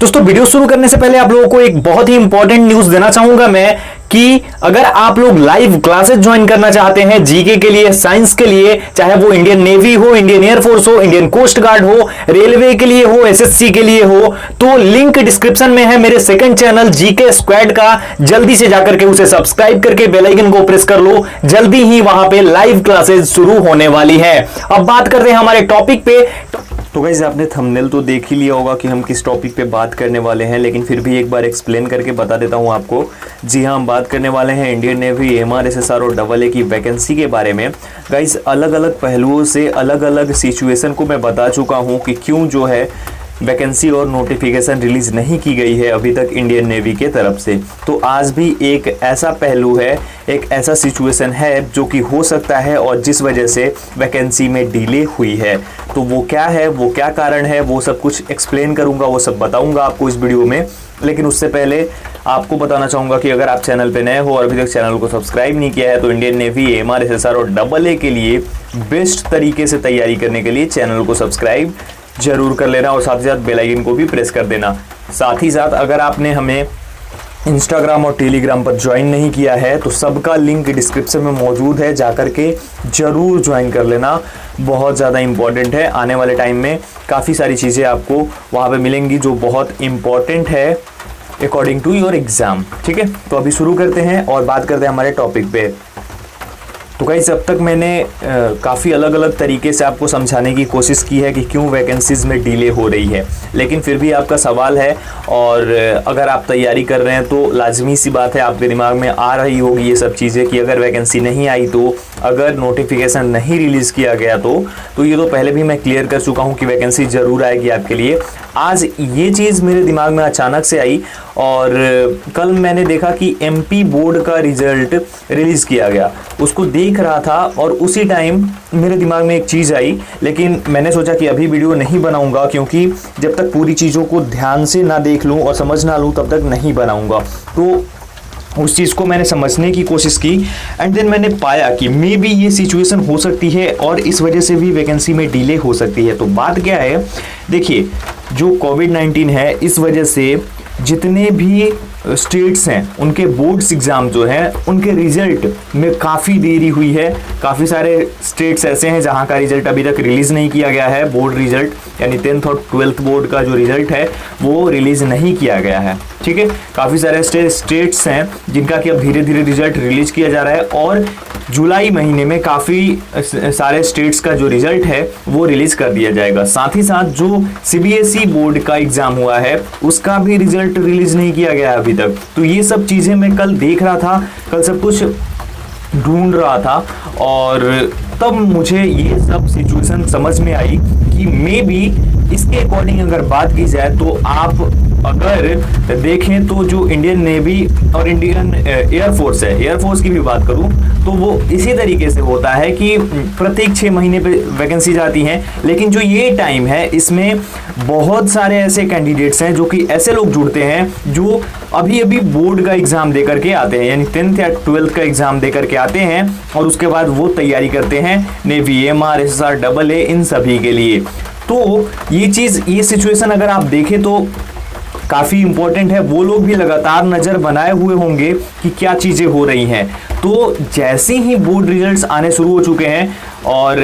दोस्तों वीडियो शुरू करने से पहले आप लोगों को एक बहुत ही इंपॉर्टेंट न्यूज देना चाहूंगा मैं कि अगर आप लोग लाइव क्लासेस ज्वाइन करना चाहते हैं जीके के लिए, साइंस के लिए, चाहे वो इंडियन नेवी हो, इंडियन एयरफोर्स हो, इंडियन कोस्ट गार्ड हो, रेलवे के लिए हो, एसएससी के लिए हो, तो लिंक डिस्क्रिप्शन में है मेरे सेकंड चैनल जीके स्क्वाड का। जल्दी से जाकर के उसे सब्सक्राइब करके बेल आइकन को प्रेस कर लो, जल्दी ही वहां पे लाइव क्लासेस शुरू होने वाली है। अब बात करते हैं हमारे टॉपिक पे। तो गाइस आपने थंबनेल तो देख ही लिया होगा कि हम किस टॉपिक पे बात करने वाले हैं, लेकिन फिर भी एक बार एक्सप्लेन करके बता देता हूं आपको। जी हाँ, हम बात करने वाले हैं इंडियन नेवी एमआर एसएसआर और AA की वैकेंसी के बारे में। गाइस अलग अलग पहलुओं से अलग अलग सिचुएशन को मैं बता चुका हूं कि क्यों जो है वैकेंसी और नोटिफिकेशन रिलीज नहीं की गई है अभी तक इंडियन नेवी के तरफ से। तो आज भी एक ऐसा पहलू है, एक ऐसा सिचुएशन है जो कि हो सकता है और जिस वजह से वैकेंसी में डिले हुई है। तो वो क्या है, वो क्या कारण है, वो सब कुछ एक्सप्लेन करूंगा, वो सब बताऊंगा आपको इस वीडियो में। लेकिन उससे पहले आपको बताना चाहूँगा कि अगर आप चैनल पे नए हो और अभी तक चैनल को सब्सक्राइब नहीं किया है तो इंडियन नेवी एमआर एसएसआर और AA के लिए बेस्ट तरीके से तैयारी करने के लिए चैनल को सब्सक्राइब जरूर कर लेना और साथ ही साथ बेल आइकन को भी प्रेस कर देना। साथ ही साथ अगर आपने हमें इंस्टाग्राम और टेलीग्राम पर ज्वाइन नहीं किया है तो सबका लिंक डिस्क्रिप्शन में मौजूद है, जाकर के जरूर ज्वाइन कर लेना। बहुत ज़्यादा इम्पॉर्टेंट है, आने वाले टाइम में काफ़ी सारी चीज़ें आपको वहाँ पे मिलेंगी जो बहुत इम्पॉर्टेंट है अकॉर्डिंग टू योर एग्ज़ाम। ठीक है, तो अभी शुरू करते हैं और बात करते हैं हमारे टॉपिक पे। तो गाइस अब तक मैंने काफ़ी अलग अलग तरीके से आपको समझाने की कोशिश की है कि क्यों वैकेंसीज़ में डिले हो रही है, लेकिन फिर भी आपका सवाल है और अगर आप तैयारी कर रहे हैं तो लाजमी सी बात है आपके दिमाग में आ रही होगी ये सब चीज़ें कि अगर वैकेंसी नहीं आई तो, अगर नोटिफिकेशन नहीं रिलीज़ किया गया तो ये तो पहले भी मैं क्लियर कर चुका हूँ कि वैकेंसी ज़रूर आएगी आपके लिए। आज ये चीज़ मेरे दिमाग में अचानक से आई और कल मैंने देखा कि MP बोर्ड का रिजल्ट रिलीज़ किया गया, उसको देख रहा था और उसी टाइम मेरे दिमाग में एक चीज़ आई, लेकिन मैंने सोचा कि अभी वीडियो नहीं बनाऊंगा क्योंकि जब तक पूरी चीज़ों को ध्यान से ना देख लूँ और समझ ना लूँ तब तक नहीं बनाऊंगा। तो उस चीज़ को मैंने समझने की कोशिश की एंड देन मैंने पाया कि मे बी ये सिचुएशन हो सकती है और इस वजह से भी वैकेंसी में डिले हो सकती है। तो बात क्या है, देखिए जो कोविड-19 है इस वजह से जितने भी स्टेट्स हैं उनके बोर्ड्स एग्ज़ाम जो हैं उनके रिज़ल्ट में काफ़ी देरी हुई है। काफ़ी सारे स्टेट्स ऐसे हैं जहां का रिज़ल्ट अभी तक रिलीज़ नहीं किया गया है। बोर्ड रिज़ल्ट यानी 10th और 12th बोर्ड का जो रिज़ल्ट है वो रिलीज़ नहीं किया गया है। ठीक है, काफ़ी सारे स्टेट्स हैं जिनका कि अब धीरे धीरे रिज़ल्ट रिलीज़ किया जा रहा है और जुलाई महीने में काफ़ी सारे स्टेट्स का जो रिज़ल्ट है वो रिलीज़ कर दिया जाएगा। साथ ही साथ जो CBSE बोर्ड का एग्ज़ाम हुआ है उसका भी रिज़ल्ट रिलीज़ नहीं किया गया है अभी तक। तो ये सब चीज़ें मैं कल देख रहा था, कल सब कुछ ढूंढ रहा था और तब मुझे ये सब सिचुएशन समझ में आई कि मे बी इसके अकॉर्डिंग अगर बात की जाए तो आप अगर देखें तो जो इंडियन नेवी और इंडियन एयरफोर्स है, एयरफोर्स की भी बात करूं तो वो इसी तरीके से होता है कि प्रत्येक 6 महीने पे वैकेंसी जाती हैं। लेकिन जो ये टाइम है इसमें बहुत सारे ऐसे कैंडिडेट्स हैं जो कि ऐसे लोग जुड़ते हैं जो अभी अभी बोर्ड का एग्ज़ाम दे करके आते हैं, यानी 10th या 12th का एग्ज़ाम दे करके आते हैं और उसके बाद वो तैयारी करते हैं नेवी एमआर एसएसआर AA इन सभी के लिए। तो ये सिचुएशन अगर आप देखें तो काफ़ी इंपॉर्टेंट है। वो लोग भी लगातार नज़र बनाए हुए होंगे कि क्या चीज़ें हो रही हैं। तो जैसे ही बोर्ड रिजल्ट्स आने शुरू हो चुके हैं और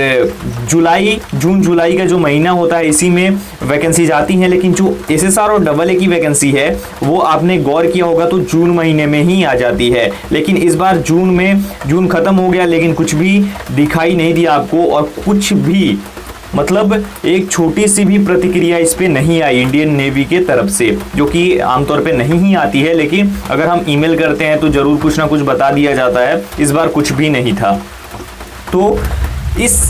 जून जुलाई का जो महीना होता है इसी में वैकेंसीज आती हैं, लेकिन जो एसएसआर और AA की वैकेंसी है वो आपने गौर किया होगा तो जून महीने में ही आ जाती है। लेकिन इस बार जून ख़त्म हो गया लेकिन कुछ भी दिखाई नहीं दिया आपको और कुछ भी मतलब एक छोटी सी भी प्रतिक्रिया इस पे नहीं आई इंडियन नेवी के तरफ से, जो कि आमतौर पे नहीं ही आती है। लेकिन अगर हम ईमेल करते हैं तो ज़रूर कुछ ना कुछ बता दिया जाता है, इस बार कुछ भी नहीं था। तो इस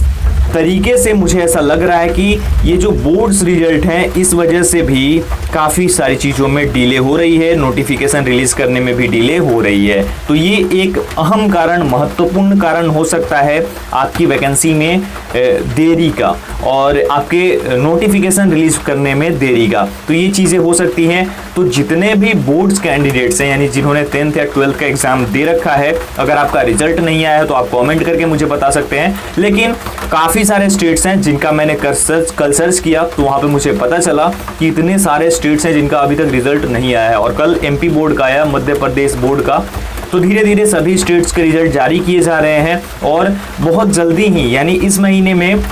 तरीके से मुझे ऐसा लग रहा है कि ये जो बोर्ड्स रिजल्ट हैं इस वजह से भी काफ़ी सारी चीज़ों में डिले हो रही है, नोटिफिकेशन रिलीज़ करने में भी डिले हो रही है। तो ये एक अहम कारण, महत्वपूर्ण कारण हो सकता है आपकी वैकेंसी में देरी का। और आपके नोटिफिकेशन रिलीज करने में देरी का, तो ये चीज़ें हो सकती हैं। तो जितने भी बोर्ड्स कैंडिडेट्स हैं, यानी जिन्होंने 10th या 12th का एग्जाम दे रखा है, अगर आपका रिजल्ट नहीं आया है तो आप कमेंट करके मुझे बता सकते हैं। लेकिन काफ़ी सारे स्टेट्स हैं जिनका मैंने कल सर्च किया, तो वहाँ पे मुझे पता चला कि इतने सारे स्टेट्स हैं जिनका अभी तक रिजल्ट नहीं आया है। और कल MP बोर्ड का आया, मध्य प्रदेश बोर्ड का। तो धीरे धीरे सभी स्टेट्स के रिजल्ट जारी किए जा रहे हैं और बहुत जल्दी ही, यानी इस महीने में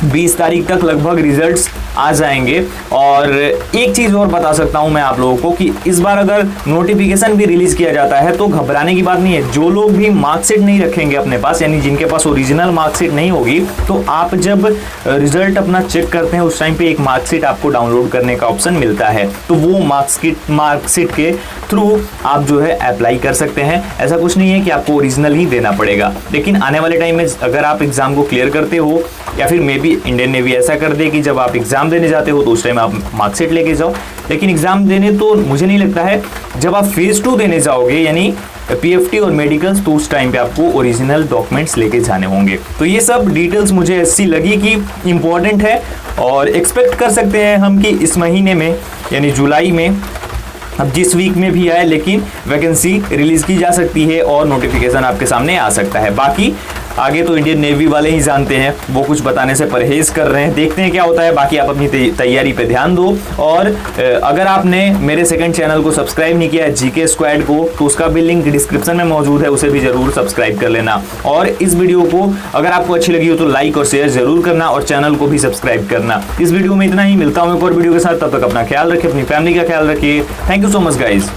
20 तारीख तक लगभग रिजल्ट्स आ जाएंगे। और एक चीज़ और बता सकता हूं मैं आप लोगों को कि इस बार अगर नोटिफिकेशन भी रिलीज किया जाता है तो घबराने की बात नहीं है। जो लोग भी मार्कशीट नहीं रखेंगे अपने पास, यानी जिनके पास ओरिजिनल मार्कशीट नहीं होगी, तो आप जब रिजल्ट अपना चेक करते हैं उस टाइम पे एक मार्कशीट आपको डाउनलोड करने का ऑप्शन मिलता है। तो वो मार्कशीट के थ्रू आप जो है अप्लाई कर सकते हैं। ऐसा कुछ नहीं है कि आपको ओरिजिनल ही देना पड़ेगा। लेकिन आने वाले टाइम में अगर आप एग्जाम को क्लियर करते हो, या फिर मे बी इंडियन नेवी ऐसा कर दे कि जब आप एग्जाम देने जाते हो तो उस टाइम आप मार्कशीट लेके जाओ। लेकिन एग्जाम देने तो मुझे नहीं लगता है, जब आप फेज 2 देने जाओगे यानी PFT और मेडिकल्स, तो उस टाइम पे आपको ओरिजिनल डॉक्यूमेंट्स लेके जाने होंगे। तो ये सब डिटेल्स मुझे ऐसी लगी कि इंपॉर्टेंट है और एक्सपेक्ट कर सकते हैं हम कि इस महीने में यानी जुलाई में, अब जिस वीक में भी आए, लेकिन वैकेंसी रिलीज की जा सकती है और नोटिफिकेशन आपके सामने आ सकता है। बाकी आगे तो इंडियन नेवी वाले ही जानते हैं, वो कुछ बताने से परहेज कर रहे हैं, देखते हैं क्या होता है। बाकी आप अपनी तैयारी पे ध्यान दो। और अगर आपने मेरे सेकंड चैनल को सब्सक्राइब नहीं किया है, GK स्क्वाड को, तो उसका भी लिंक डिस्क्रिप्शन में मौजूद है, उसे भी जरूर सब्सक्राइब कर लेना। और इस वीडियो को अगर आपको अच्छी लगी हो तो लाइक और शेयर जरूर करना और चैनल को भी सब्सक्राइब करना। इस वीडियो में इतना ही, मिलता हूँ एक और वीडियो के साथ। तब तक अपना ख्याल रखिए, अपनी फैमिली का ख्याल रखिए। Thank you so much guys.